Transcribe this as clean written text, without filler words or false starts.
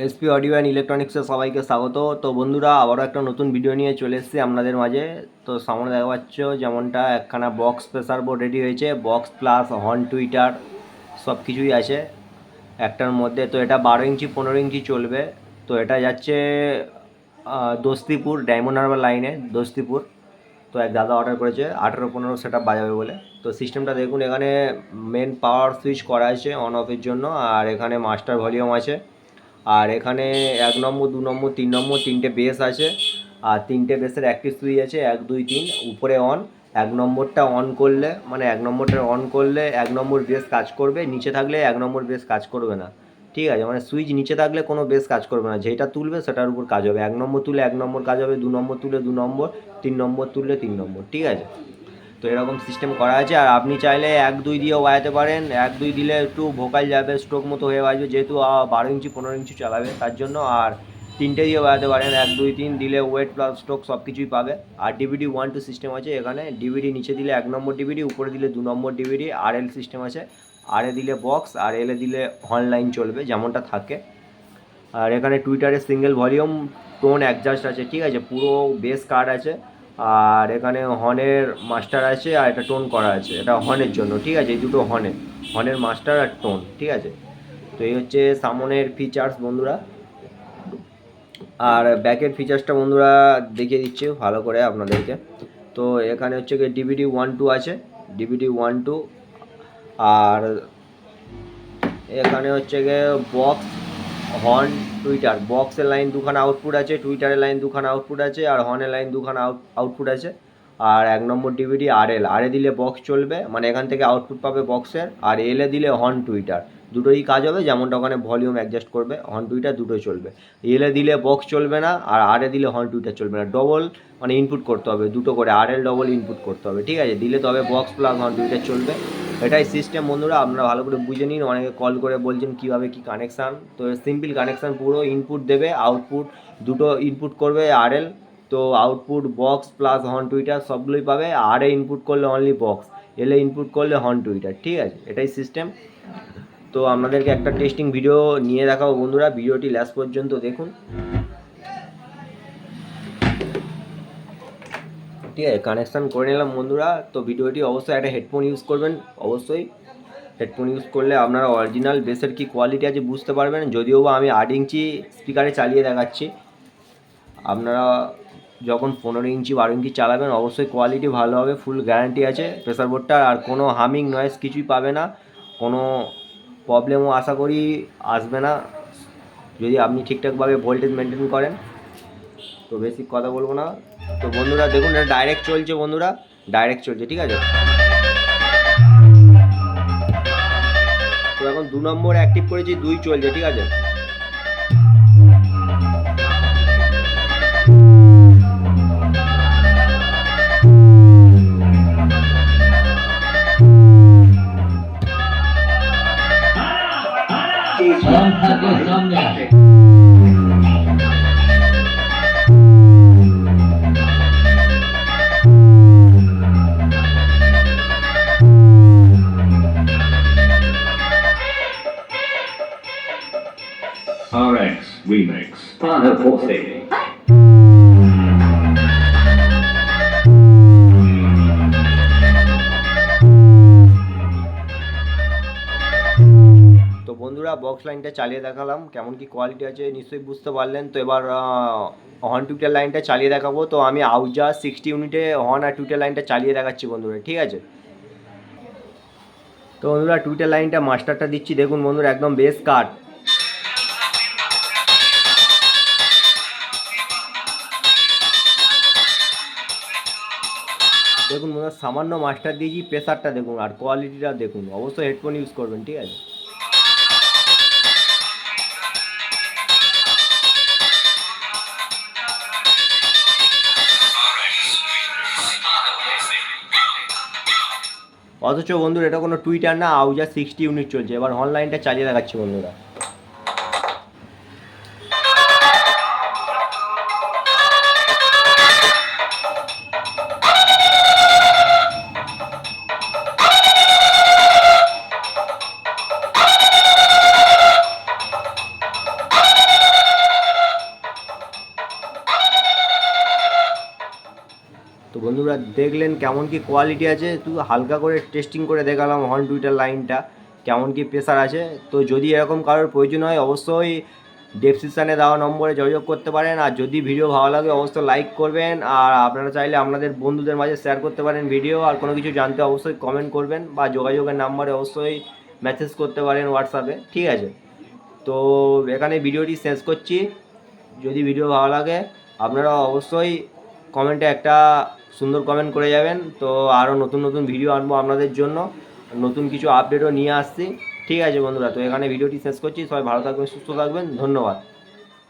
SP audio and ইলেকট্রনিক্সের সবাইকে স্বাগত। তো বন্ধুরা, আবারও একটা নতুন ভিডিও নিয়ে চলে এসেছি আপনাদের মাঝে। তো সামনে দেখা পাচ্ছ যেমনটা একখানা বক্স প্রেসার বোর্ড রেডি হয়েছে, বক্স প্লাস হর্ন টুইটার সব কিছুই আছে একটার মধ্যে। তো এটা 12 ইঞ্চি 15 ইঞ্চি চলবে। তো এটা যাচ্ছে দোস্তিপুর ডায়মন্ড হারবার লাইনে, দোস্তিপুর। তো এক দাদা অর্ডার করেছে 18-15 সেট আপ বাজাবে বলে। তো সিস্টেমটা দেখুন, এখানে মেন পাওয়ার সুইচ করা আছে অন অফের জন্য, আর এখানে মাস্টার ভলিউম আছে, আর এখানে 1 নম্বর 2 নম্বর 3 নম্বর 3টে বেস আছে, আর 3টে বেসের অ্যাক্টিভ সুইচ আছে 1 2 3 উপরে অন। 1 নম্বরটা অন করলে, মানে 1 নম্বরটা অন করলে 1 নম্বর বেস কাজ করবে, নিচে থাকলে 1 নম্বর বেস কাজ করবে না। ঠিক আছে, মানে সুইচ নিচে থাকলে কোনো বেস কাজ করবে না, যেটা তুলবে সেটার উপর কাজ হবে। 1 নম্বর তুলে 1 নম্বর কাজ হবে, 2 নম্বর তুলে 2 নম্বর, 3 নম্বর তুললে 3 নম্বর। ঠিক আছে, তো এরকম সিস্টেম করা আছে। আর আপনি চাইলে 1 2 দিয়েও বাজাতে পারেন। 1 2 দিলে একটু ভোকাল যাবে, স্ট্রোক মতো হয়ে বাজবে, যেহেতু 12 ইঞ্চি 15 ইঞ্চি চালাবে তার জন্য। আর 3টে দিয়ে বাজাতে পারেন, 1 2 3 দিলে ওয়েট প্লাস স্ট্রোক সব কিছুই পাবে। আর ডিভিডি 1 2 সিস্টেম আছে এখানে। ডিভিডি নিচে দিলে 1 নম্বর ডিভিডি, উপরে দিলে 2 নম্বর ডিভিডি। RL সিস্টেম আছে, আরে দিলে বক্স, আর এলে দিলে হর্ন লাইন চলবে যেমনটা থাকে। আর এখানে টুইটারে সিঙ্গেল ভলিউম টোন অ্যাডজাস্ট আছে, ঠিক আছে, পুরো বেস কার্ড আছে। আর এখানে হর্নের মাস্টার আছে, আর এটা টোন করা আছে, এটা হর্নের জন্য। ঠিক আছে, এই দুটো হর্নের মাস্টার আর টোন। ঠিক আছে, তো এই হচ্ছে সামনের ফিচার্স বন্ধুরা। আর ব্যাকের ফিচার্সটা বন্ধুরা দেখিয়ে দিচ্ছি ভালো করে আপনাদেরকে। তো এখানে হচ্ছে গিয়ে ডিভিডি 1 2 আছে, ডিভিডি 1 2। আর এখানে হচ্ছে গিয়ে বক্স, হর্ন, টুইটার। বক্সের লাইন দুখানা আউটপুট আছে, টুইটারের লাইন দুখানা আউটপুট আছে, আর হর্নের লাইন দুখানা আউটপুট আছে। আর 1 নম্বর ডিভিডি RL, আরে দিলে বক্স চলবে, মানে এখান থেকে আউটপুট পাবে বক্সের। আর এলে দিলে হর্ন টুইটার, দুটোই কাজ হবে। যেমনটা ওখানে ভলিউম অ্যাডজাস্ট করবে, হর্ন টুইটার দুটোই চলবে। এলে দিলে বক্স চলবে না, আর আরে দিলে হর্ন টুইটার চলবে না। ডবল মানে ইনপুট করতে হবে, দুটো করে RL ডবল ইনপুট করতে হবে। ঠিক আছে, দিলে তবে বক্স প্লাস হর্ন টুইটার চলবে। এটাই সিস্টেম বন্ধুরা, আপনারা ভালো করে বুঝে নিন। অনেকে কল করে বলছেন কীভাবে কী কানেকশান। তো সিম্পল কানেকশান, পুরো ইনপুট দেবে, আউটপুট দুটো ইনপুট করবে RL। তো output box plus horn Twitter সবগুলোই পাবে। আরে ইনপুট করলে অনলি বক্স, এলে ইনপুট করলে হর্ন টুইটার। ঠিক আছে, এটাই সিস্টেম। তো আপনাদেরকে একটা টেস্টিং ভিডিও নিয়ে দেখাবো বন্ধুরা, ভিডিওটি লাস্ট পর্যন্ত দেখুন। ঠিক আছে, কানেকশান করে নিলাম বন্ধুরা। তো ভিডিওটি অবশ্যই একটা হেডফোন ইউজ করবেন, অবশ্যই হেডফোন ইউজ করলে আপনারা অরিজিনাল বেসের কী কোয়ালিটি আছে বুঝতে পারবেন। যদিও বা আমি 8 ইঞ্চি স্পিকারে চালিয়ে দেখাচ্ছি, আপনারা যখন 15 ইঞ্চি 12 ইঞ্চি চালাবেন অবশ্যই কোয়ালিটি ভালো হবে, ফুল গ্যারান্টি আছে প্রেসার বোর্ডটার। আর কোনো হামিং নয়েজ কিছুই পাবে না, কোনো প্রবলেমও আশা করি আসবে না, যদি আপনি ঠিকঠাকভাবে ভোল্টেজ মেনটেন করেন। তো বেশি কথা বলবো না। তো বন্ধুরা দেখুন, এটা ডাইরেক্ট চলছে বন্ধুরা, ডাইরেক্ট চলছে। ঠিক আছে, তো এখন 2 নম্বর অ্যাক্টিভ করেছি, 2 চলছে। ঠিক আছে, RX Remix Partner Force. তো বন্ধুরা বক্স লাইনটা চালিয়ে দেখালাম, কেমন কি কোয়ালিটি আছে নিশ্চয়ই বুঝতে পারলেন। তো এবার হর্ন টুইটার লাইনটা চালিয়ে দেখাবো। তো আমি আউজা 60 ইউনিটে হর্ন আর টুইটার লাইনটা চালিয়ে দেখাচ্ছি বন্ধুরা। ঠিক আছে, তো বন্ধুরা টুইটার লাইনটা মাস্টারটা দিচ্ছি, দেখুন বন্ধুরা একদম বেস কাট। দেখুন বন্ধুরা সামান্য মাস্টার দিয়েছি, প্রেসারটা দেখুন আর কোয়ালিটিটা দেখুন। অবশ্যই হেডফোন ইউজ করবেন। ঠিক আছে, অথচ বন্ধুরা এটা কোনো টুইটার না, আউজা 60 ইউনিট চলছে। এবার হর্ন লাইনটা চালিয়ে দেখাচ্ছি বন্ধুরা। বন্ধুরা দেখলেন কেমন কি কোয়ালিটি আছে, একটু হালকা করে টেস্টিং করে দেখালাম হর্ন টুইটার লাইনটা কেমন কি প্রেসার আছে। তো যদি এরকম কারোর প্রয়োজন হয় অবশ্যই ডেসক্রিপশানে দেওয়া নম্বরে যোগাযোগ করতে পারেন। আর যদি ভিডিও ভালো লাগে অবশ্যই লাইক করবেন, আর আপনারা চাইলে আপনাদের বন্ধুদের মাঝে শেয়ার করতে পারেন ভিডিও। আর কোনো কিছু জানতে অবশ্যই কমেন্ট করবেন বা যোগাযোগের নাম্বারে অবশ্যই মেসেজ করতে পারেন হোয়াটসঅ্যাপে, ঠিক আছে। তো এখানে ভিডিওটি শেষ করছি। যদি ভিডিও ভালো লাগে আপনারা অবশ্যই কমেন্টে একটা সুন্দর কমেন্ট করে যাবেন। তো আরও নতুন নতুন ভিডিও আনবো আপনাদের জন্য, নতুন কিছু আপডেটও নিয়ে আসছি, ঠিক আছে বন্ধুরা। তো এখানে ভিডিওটি শেষ করছি। সবাই ভালো থাকবেন, সুস্থ থাকবেন, ধন্যবাদ।